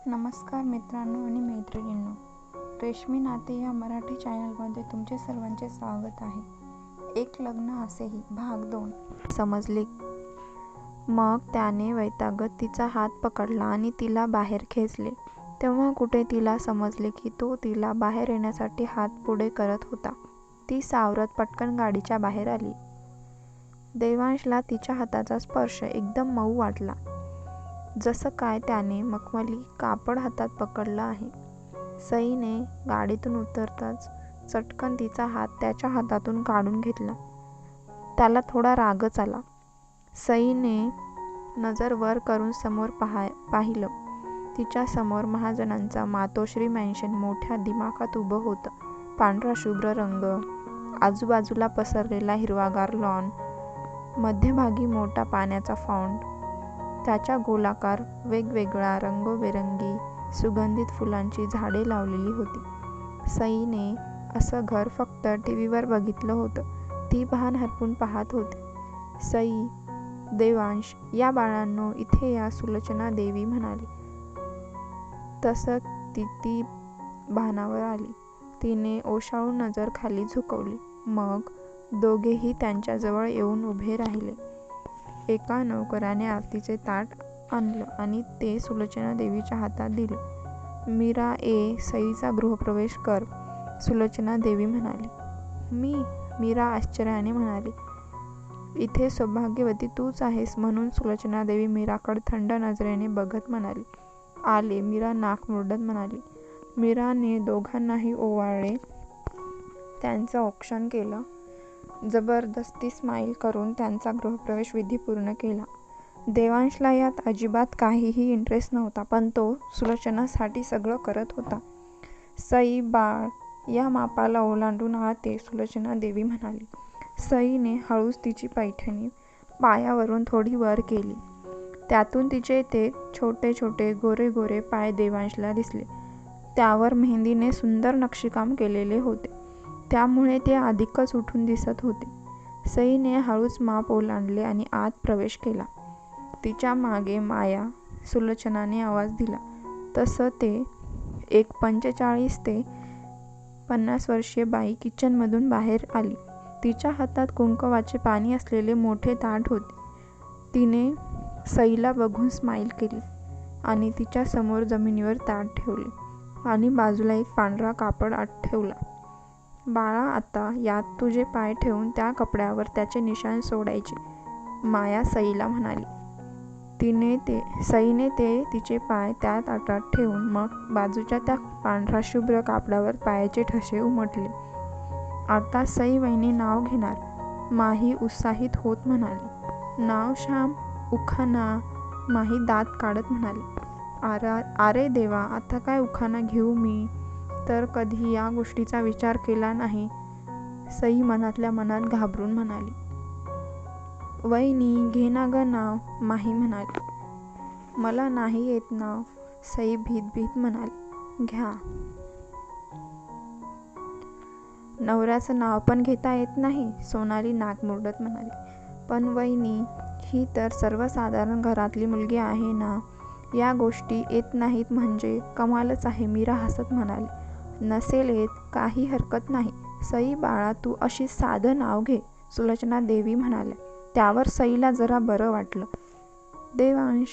नमस्कार मित्रांनो आणि मैत्रिणींनो, रेशमी नाते या मराठी चॅनलमध्ये तुमचे सर्वांचे स्वागत आहे. एक लग्न असेही भाग 2. समजले. मग त्याने वैतागत तिचा हात पकडला आणि तिला बाहेर खेचले. तेव्हा कुठे तिला समजले की तो तिला बाहेर येण्यासाठी हात पुढे करत होता. ती सावरत पटकन गाडीच्या बाहेर आली. देवांशला तिच्या हाताचा स्पर्श एकदम मऊ वाटला, जसं काय त्याने मखमली कापड हातात पकडलं आहे. सईने गाडीतून उतरताच चटकन तिचा हात त्याच्या हातातून काढून घेतला. त्याला थोडा रागच आला. सईने नजर वर करून समोर पाहिलं. तिच्या समोर महाजनांचा मातोश्री मॅन्शन मोठ्या दिमाखात उभं होतं. पांढरा शुभ्र रंग, आजूबाजूला पसरलेला हिरवागार लॉन, मध्यभागी मोठा पाण्याचा फाउंट, त्याच्या गोलाकार वेगवेगळ्या रंगोबेरंगी सुगंधित फुलांची झाडे लावलेली होती. सईने असं घर फक्त टीव्हीवर बघितलं होतं. ती भान हरपून पाहत होती. सई, देवांश, या बाळांनो इथे या, सुलोचना देवी म्हणाली. तसं ती भानावर आली. तिने ओशाळून नजर खाली झुकवली. मग दोघेही त्यांच्याजवळ येऊन उभे राहिले. एका नौकराने आरतीचे ताट आणलं आणि ते सुलोचना देवीच्या हातात दिलं. मीरा सईचा गृहप्रवेश कर, सुलोचना देवी म्हणाली. मीरा आश्चर्याने म्हणाली. इथे सौभाग्यवती तूच आहेस म्हणून, सुलोचना देवी मीराकडे थंड नजरेने बघत म्हणाली. आले, मीरा नाक मुरडत म्हणाली. मीराने दोघांनाही ओवाळले, त्यांचं औक्षण केलं. जबरदस्ती स्माईल करून त्यांचा गृहप्रवेश विधी पूर्ण केला. देवांशला यात अजिबात काहीही इंटरेस्ट नव्हता, पण तो सुलोचनासाठी सगळं करत होता. सई, बाळ या मापाला ओलांडून आत ये, सुलोचना देवी म्हणाली. सईने हळूच तिची पैठणी पायावरून थोडी वर केली. त्यातून तिचे ते छोटे छोटे गोरे गोरे पाय देवांशला दिसले. त्यावर मेहंदीने सुंदर नक्षीकाम केलेले होते, त्यामुळे ते अधिकच उठून दिसत होते. सईने हळूच माप ओलांडले आणि आत प्रवेश केला. तिच्या मागे माया, सुलोचनाने आवाज दिला. तसं ते एक 45 ते 50 वर्षीय बाई किचनमधून बाहेर आली. तिच्या हातात कुंकवाचे पाणी असलेले मोठे ताट होते. तिने सईला बघून स्माईल केली आणि तिच्या समोर जमिनीवर ताट ठेवले आणि बाजूला एक पांढरा कापड ठेवला. बाळा, आता यात तुझे पाय ठेवून त्या कपड्यावर त्याचे निशाण सोडायचे, माया सईला म्हणाली. सईने तिचे पाय त्या ताटात ठेवून मग बाजूच्या त्या पांढरा शुभ्र कापडावर पायाचे ठसे उमटले. आता सई वहिनी नाव घेणार, माही उत्साहित होत म्हणाली. नाव श्याम, उखाणा, माही दात काढत म्हणाली. अरे देवा, आता काय उखाणा घेऊ? मी तर कधी या गोष्टीचा विचार केला नाही, सई मनातल्या मनात घाबरून म्हणाली. वहिनी घे ना गं नाव, माही म्हणाली. मला नाही येत नाव, सई भीत भीत म्हणाली. घ्या. नवऱ्याचं नाव पण घेता येत नाही, सोनाली नाक मुरडत म्हणाली. पण वहिनी, ही तर सर्वसाधारण घरातली मुलगी आहे ना, या गोष्टी येत नाहीत म्हणजे कमालच आहे, मीरा हसत म्हणाली. नसेल येत काही हरकत नाही, सई बाळा तू अशी साधं नाव घे, सुलोचना देवी म्हणाल्या. त्यावर सईला जरा बरं वाटलं. देवांश,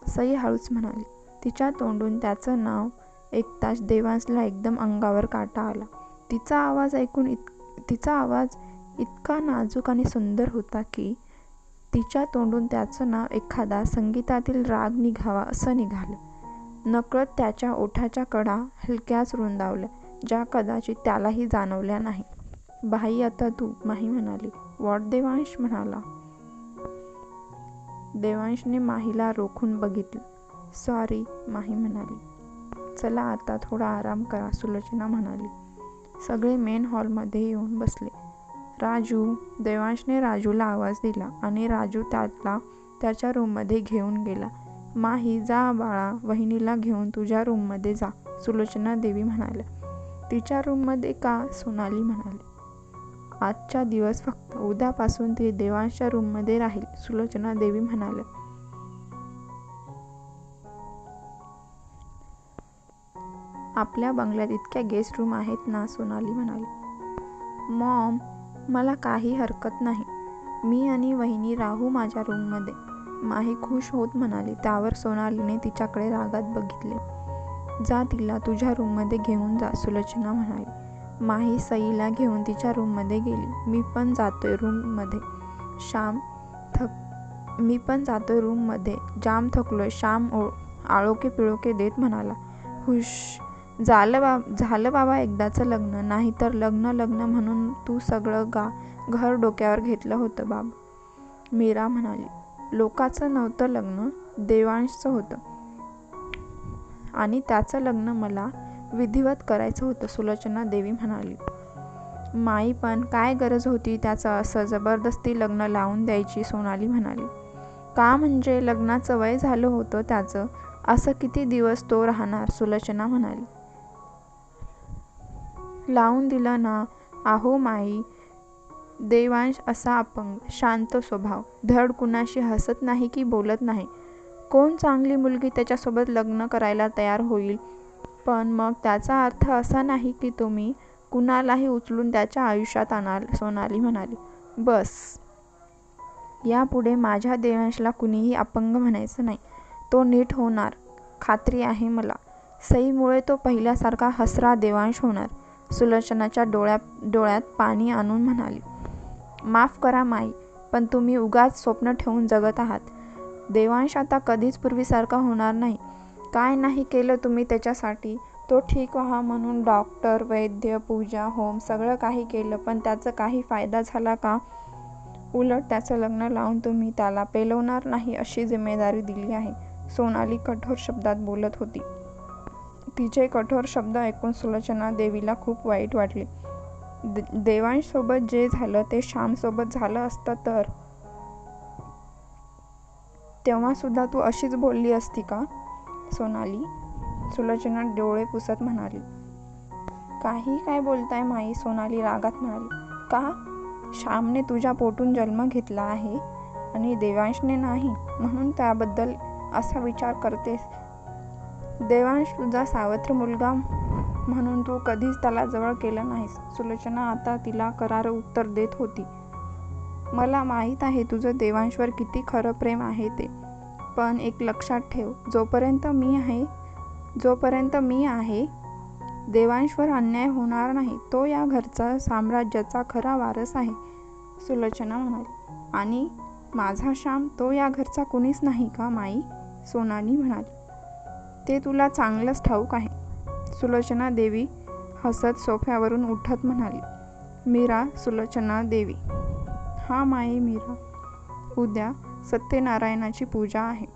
सई हळूच म्हणाली. तिच्या तोंडून त्याचं नाव ऐकताच देवांशला एकदम अंगावर काटा आला. तिचा आवाज इतका नाजूक आणि सुंदर होता की तिच्या तोंडून त्याचं नाव एखादा संगीतातील राग निघावा असं निघालं. नकळत त्याच्या ओठाच्या कडा हलक्याच रुंदावल्या, ज्या कदाचित त्यालाही जाणवल्या नाही. बाई आता तू, माही म्हणाली. व्हॉट? देवांश म्हणाला. देवांशने माहीला रोखून बघितलं. सॉरी, माही म्हणाली. चला आता थोडा आराम करा, सुलोचना म्हणाली. सगळे मेन हॉलमध्ये येऊन बसले. राजू, देवांशने राजूला आवाज दिला आणि राजू त्याला त्याच्या रूममध्ये घेऊन गेला. माही, जा बाळा, वहिनीला घेऊन तुझ्या रूममध्ये जा, सुलोचना देवी म्हणाल्या. तिच्या रूममध्ये का? सोनाली म्हणाली. आजच्या दिवस फक्त, उद्यापासून ती देवांशच्या रूममध्ये राहील, सुलोचना देवी म्हणाल्या. आपल्या बंगल्यात इतक्या गेस्ट रूम आहेत ना, सोनाली म्हणाली. मॉम, मला काही हरकत नाही. मी आणि वहिनी राहू माझ्या रूममध्ये, माही खुश होत म्हणाली. त्यावर सोनालीने तिच्याकडे रागात बघितले. जा, तिला तुझ्या रूममध्ये घेऊन जा, सुलोचना म्हणाली. माही सईला घेऊन तिच्या रूममध्ये गेली. मी पण जातोय रूममध्ये, जाम थकलोय, श्याम आळोखे पिळोखे देत म्हणाला. हुश, झालं बाबा एकदाचं लग्न, नाहीतर लग्न म्हणून तू सगळं घर डोक्यावर घेतलं होतं बाबा, मीरा म्हणाली. लोकाचं नव्हतं लग्न, देवांशचं होतं, आणि त्याचं लग्न मला विधिवत करायचं होतं, सुलोचना देवी म्हणाली. माई, पण काय गरज होती त्याचं असं जबरदस्ती लग्न लावून द्यायची, सोनाली म्हणाली. का म्हणजे लग्नाचं वय झालं होतं त्याचं, असं किती दिवस तो राहणार, सुलोचना म्हणाली. लावून दिलं ना. आहो माई, देवांश असा अपंग, शांत स्वभाव, धड कुणाशी हसत नाही की बोलत नाही. कोण चांगली मुलगी त्याच्यासोबत लग्न करायला तयार होईल, पण मग त्याचा अर्थ असा नाही की तुम्ही कुणालाही उचलून त्याच्या आयुष्यात आणाल, सोनाली म्हणाली. बस, यापुढे माझ्या देवांशला कुणीही अपंग म्हणायचं नाही. तो नीट होणार, खात्री आहे मला. सईमुळे तो पहिल्यासारखा हसरा देवांश होणार, सुलोचनाच्या डोळ्यात पाणी आणून म्हणाली. माफ करा माई, पण तुम्ही उगाच स्वप्न ठेवून जगत आहात. देवांश आता कधीच पूर्वीसारखा होणार नाही. काय नाही केलं तुम्ही त्याच्यासाठी. तो ठीक व्हावा म्हणून डॉक्टर, वैद्य, पूजा, होम सगळं काही केलं, पण त्याचा काही फायदा झाला का? उलट त्याचं लग्न लावून तुम्ही त्याला पेलवणार नाही अशी जिम्मेदारी दिली आहे, सोनाली कठोर शब्दात बोलत होती. तिचे कठोर शब्द ऐकून सुलोचना देवीला खूप वाईट वाटले. देवांश सोबत जे झालं ते श्याम सोबत झालं असतं तर तेव्हा सुद्धा तू अशीच बोलली असती का, सोनाली, सुलोचना डोळे पुसत म्हणाली. काही काय बोलताय माई, सोनाली रागात म्हणाली. का? श्यामने तुझ्या पोटून जन्म घेतला आहे आणि देवांशने नाही, म्हणून त्याबद्दल असा विचार करतेस. देवांश तुझा सावत्र मुलगा म्हणून तू कधीच त्याला जवळ केलं नाहीस, सुलोचना आता तिला करार उत्तर देत होती. मला माहीत आहे तुझं देवांशवर किती खरं प्रेम आहे ते, पण एक लक्षात ठेव, जोपर्यंत मी आहे देवांशवर अन्याय होणार नाही. तो या घरचा, साम्राज्याचा खरा वारस आहे, सुलोचना म्हणाली. आणि माझा श्याम, तो या घरचा कुणीच नाही का माई, सोनाली म्हणाली. ते तुला चांगलंच ठाऊक आहे, सुलोचना देवी हसत सोफ्यावरून उठत म्हणाली. मीरा, सुलोचना देवी. हा माई मीरा, उद्या सत्यनारायणाची पूजा आहे,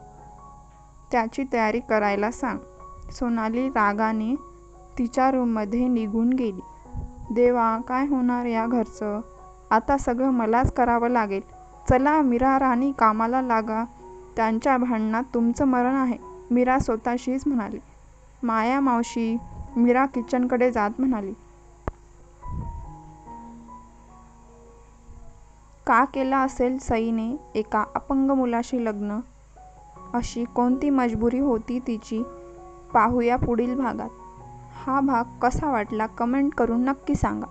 त्याची तयारी करायला सांग, सोनाली रागाने तिच्या रूममध्ये निघून गेली. देवा, काय होणार या घरचं, आता सगळं मलाच करावं लागेल. चला मीरा राणी, कामाला लागा, त्यांच्या भांडणात तुमचं मरण आहे, मीरा स्वतःशीच म्हणाली. माया मावशी, मीरा किचनकडे जात म्हणाली. का केलं असेल सईने एका अपंग मुलाशी लग्न? अशी कोणती मजबुरी होती तिची? पाहूया पुढील भागात. हा भाग कसा वाटला कमेंट करून नक्की सांगा.